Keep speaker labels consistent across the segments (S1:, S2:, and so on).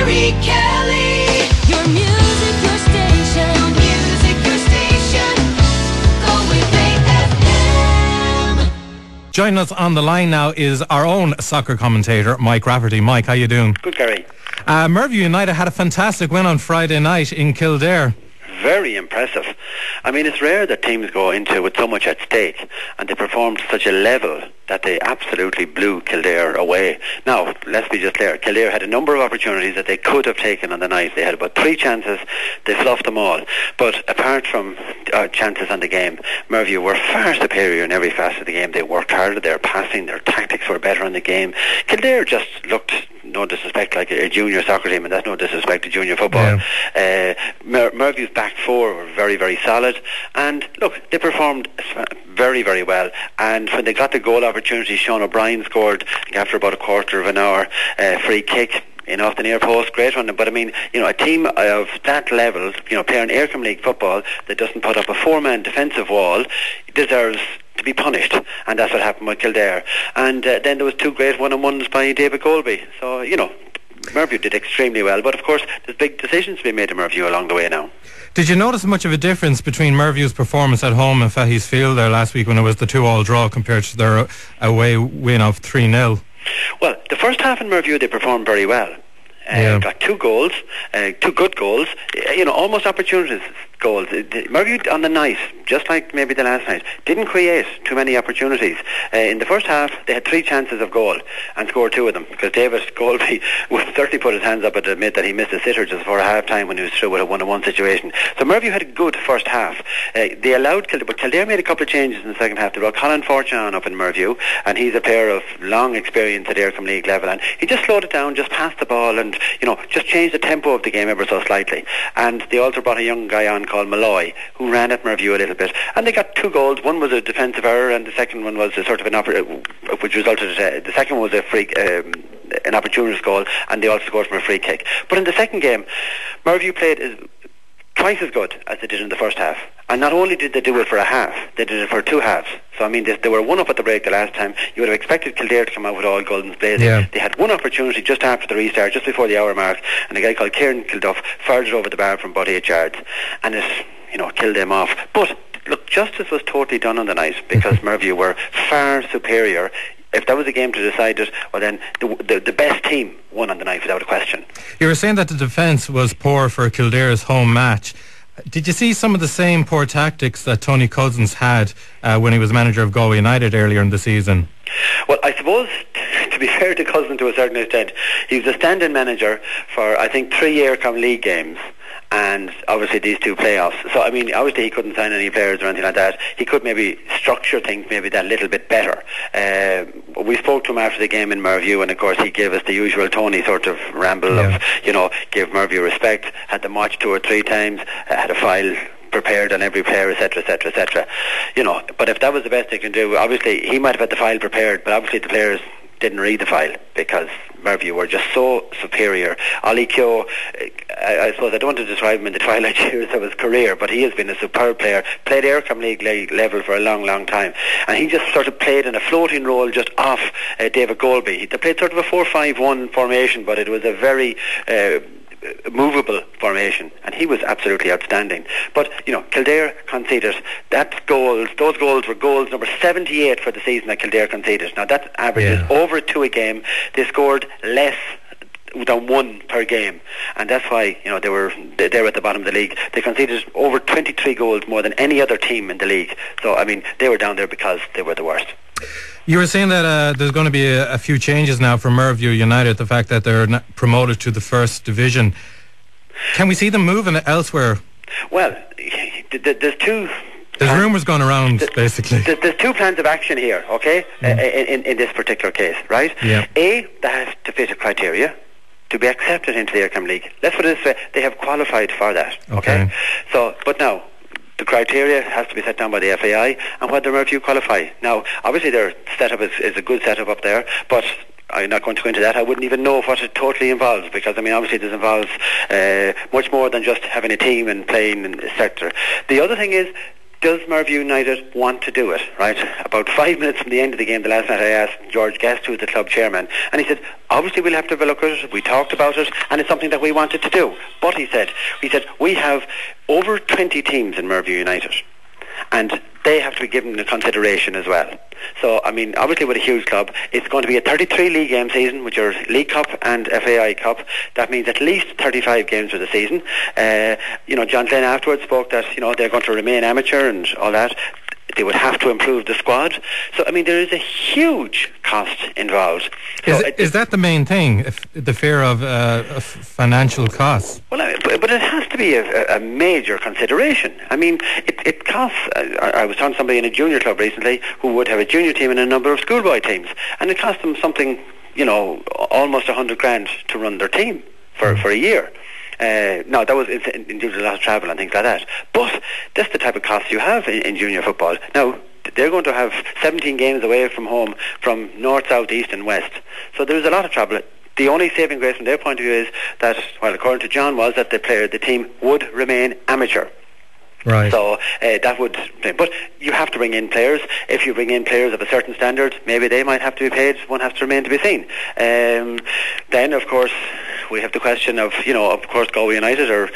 S1: Garry Kelly. Your music, your station. Your music, your station. Galway Bay FM.
S2: Joining us on the line now is our own soccer commentator, Mike Rafferty. Mike, how you doing?
S3: Good, Garry.
S2: Mervue United had a fantastic win on Friday night in Kildare.
S3: Very impressive. I mean, it's rare that teams go into with so much at stake, and they performed to such a level that they absolutely blew Kildare away. Now, let's be just clear. Kildare had a number of opportunities that they could have taken on the night. They had about 3 chances. They fluffed them all. But apart from chances on the game, Mervue were far superior in every facet of the game. They worked harder. Their passing, their tactics were better in the game. Kildare just looked, no disrespect, like a junior soccer team, and that's no disrespect to junior football. Yeah. Mervue's back four were very, very solid. And look, they performed very, very well. And when they got the goal opportunity, Sean O'Brien scored after about a quarter of an hour, free kick in off the near post, great one. But I mean, you know, a team of that level, you know, playing Aircom League football that doesn't put up a 4-man defensive wall deserves to be punished, and that's what happened with Kildare. And then there was 2 great one-on-ones by David Golby. So, you know, Mervue did extremely well, but of course there's big decisions to be made in Mervue along the way now.
S2: Did you notice much of a difference between Mervue's performance at home in Fahey's Field there last week when it was the 2-2 draw compared to their away win of 3-0?
S3: Well, the first half in Mervue they performed very well. Got 2 goals, 2 good goals, you know, almost opportunities goals. Mervue on the night, just like maybe the last night, didn't create too many opportunities. In the first half they had 3 chances of goal and scored 2 of them, because David Golby would certainly put his hands up and admit that he missed a sitter just before half time when he was through with a 1-on-1 situation. So Mervue had a good first half. They allowed Kildare, but Kildare made a couple of changes in the second half. They brought Colin Fortune on up in Mervue, and he's a player of long experience at Aircom League level, and he just slowed it down, just passed the ball, and you know, just changed the tempo of the game ever so slightly. And they also brought a young guy on called Malloy, who ran at Mervue a little bit, and they got 2 goals. One was a defensive error, and the second one was a sort of an which resulted the second one was a free an opportunist goal, and they also scored from a free kick. But in the second game, Mervue played twice as good as they did in the first half. And not only did they do it for a half, they did it for 2 halves. So I mean, they were 1 up at the break the last time. You would have expected Kildare to come out with all guns blazing. Yeah. They had 1 opportunity just after the restart, just before the hour mark, and a guy called Kieran Kilduff fired it over the bar from about 8 yards, and it, you know, killed them off. But look, justice was totally done on the night, because Mervue were far superior. If that was a game to decide it, well then the best team won on the night without a question.
S2: You were saying that the defence was poor for Kildare's home match. Did you see some of the same poor tactics that Tony Cousins had when he was manager of Galway United earlier in the season?
S3: Well, I suppose, to be fair to Cousins to a certain extent, he was a stand-in manager for, I think, 3 Aircom League games, and obviously these 2 playoffs. So I mean, obviously he couldn't sign any players or anything like that. He could maybe structure things maybe that little bit better. We spoke to him after the game in Mervue, and of course he gave us the usual Tony sort of ramble of, you know, give Mervue respect, had them watched 2 or 3 times, had a file prepared on every player, etc, etc, etc. You know, but if that was the best they can do, obviously he might have had the file prepared, but obviously the players didn't read the file, because Mervue were just so superior. Ollie Keogh, I suppose I don't want to describe him in the twilight years of his career, but he has been a superb player, played Aircom League level for a long, long time, and he just sort of played in a floating role just off David Golby. They played sort of a 4-5-1 formation, but it was a very movable formation, and he was absolutely outstanding. But you know, Kildare conceded those goals were goals number 78 for the season that Kildare conceded. Now that averages over 2 a game. They scored less than 1 per game, and that's why, you know, they're at the bottom of the league. They conceded over 23 goals more than any other team in the league. So I mean, they were down there because they were the worst.
S2: You were saying that there's going to be a few changes now for Mervue United, the fact that they're promoted to the first division. Can we see them moving elsewhere? Well,
S3: there's 2...
S2: There's rumours going around, basically.
S3: There's 2 plans of action here, okay, in this particular case, right?
S2: Yeah.
S3: A, that has to fit a criteria to be accepted into the Aircom League. Let's put it this way, they have qualified for that, okay? So, but now, the criteria has to be set down by the FAI, and whether Mervue qualify. Now, obviously their setup is a good setup up there, but I'm not going to go into that. I wouldn't even know what it totally involves, because I mean, obviously this involves much more than just having a team and playing in a sector. The other thing is, does Mervue United want to do it, right? About 5 minutes from the end of the game the last night, I asked George Guest, who's the club chairman, and he said, obviously we'll have to have a look at it. We talked about it, and it's something that we wanted to do. But he said, we have over 20 teams in Mervue United, and they have to be given consideration as well. So, I mean, obviously with a huge club, it's going to be a 33 league game season with your League Cup and FAI Cup. That means at least 35 games for the season. John Glenn afterwards spoke that, they're going to remain amateur and all that. They would have to improve the squad. So, I mean, there is a huge cost involved.
S2: Is that the main thing, the fear of financial costs?
S3: Well, but it has to be a major consideration. I mean, it costs... I was talking to somebody in a junior club recently who would have a junior team and a number of schoolboy teams. And it cost them something, almost $100,000 to run their team for a year. No, that was due to a lot of travel and things like that. But that's the type of costs you have in junior football. Now, they're going to have 17 games away from home from north, south, east and west. So there's a lot of travel. The only saving grace from their point of view is that, well, according to John, was that the team would remain amateur.
S2: Right.
S3: So that would... But you have to bring in players. If you bring in players of a certain standard, maybe they might have to be paid. One has to remain to be seen. Then, of course... We have the question of, of course, Galway United or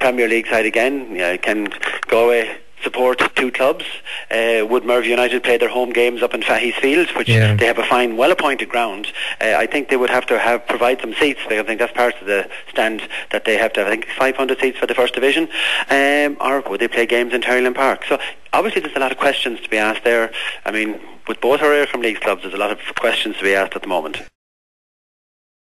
S3: Premier League side again. Can Galway support two clubs? Would Mervue United play their home games up in Fahey's Field, which they have a fine, well-appointed ground? I think they would have to provide some seats. I think that's part of the stand that they have to have. I think 500 seats for the first division. Or would they play games in Terryland Park? So obviously there's a lot of questions to be asked there. I mean, with both our Aircom League clubs, there's a lot of questions to be asked at the moment.